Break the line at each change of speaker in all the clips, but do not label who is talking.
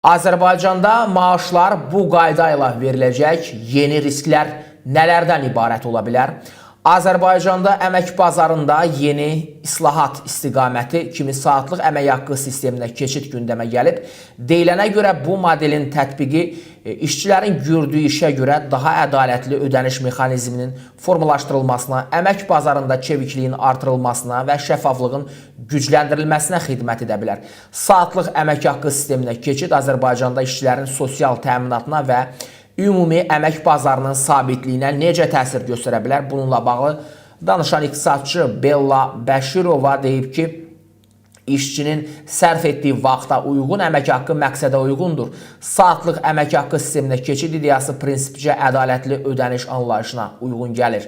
Azərbaycanda maaşlar bu qayda ilə veriləcək yeni risklər nələrdən ibarət ola bilər? Azərbaycanda əmək bazarında yeni islahat istiqaməti kimi saatlıq əmək haqqı sisteminə keçid gündəmə gəlib. Deyilənə görə bu modelin tətbiqi işçilərin gördüyü işə görə daha ədalətli ödəniş mexanizminin formalaşdırılmasına, əmək bazarında çevikliyin artırılmasına və şəffaflığın gücləndirilməsinə xidmət edə bilər. Saatlıq əmək haqqı sisteminə keçid Azərbaycanda işçilərin sosial təminatına və ümumi əmək bazarının sabitliyinə necə təsir göstərə bilər? Bununla bağlı danışan iqtisadçı Bella Bəşirova deyib ki, işçinin sərf etdiyi vaxta uyğun əmək haqqı məqsədə uyğundur. Saatlıq əmək haqqı sisteminə keçid ideyası prinsipcə ədalətli ödəniş anlayışına uyğun gəlir.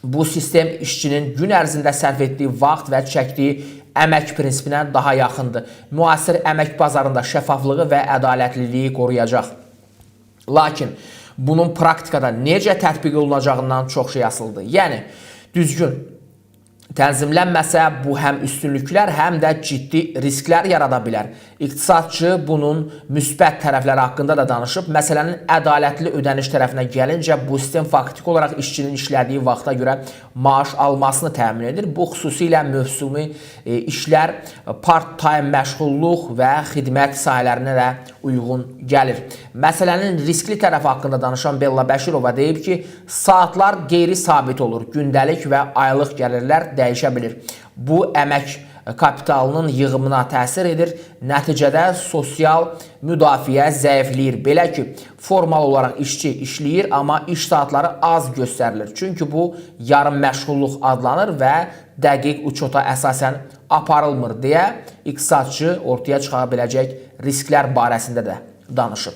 Bu sistem işçinin gün ərzində sərf etdiyi vaxt və çəkdiyi əmək prinsipinə daha yaxındır. Müasir əmək bazarında şəffaflığı və ədalətliliyi qoruyacaq. Lakin bunun praktikada necə tətbiq olunacağından çox şey asılıdır. Yəni, düzgün tənzimlənməsə bu həm üstünlüklər, həm də ciddi risklər yarada bilər. İqtisadçı bunun müsbət tərəfləri haqqında da danışıb. Məsələnin ədalətli ödəniş tərəfinə gəlincə, bu sistem faktiki olaraq işçinin işlədiyi vaxta görə maaş almasını təmin edir. Bu xüsusilə mövsumi işlər, part-time məşğulluq və xidmət sahələrinə də uyğun gəlir. Məsələnin riskli tərəfi haqqında danışan Bella Bəşirova deyib ki, saatlar qeyri-sabit olur, gündəlik və aylıq gəlirlər dəyişə bilir. Bu əmək kapitalının yığımına təsir edir. Nəticədə sosial müdafiə zəifləyir. Belə ki, formal olaraq işçi işləyir, amma iş saatları az göstərilir. Çünki bu yarım məşğulluq adlanır və dəqiq uçota əsasən aparılmır deyə iqtisadçı ortaya çıxa biləcək risklər barəsində də danışıb.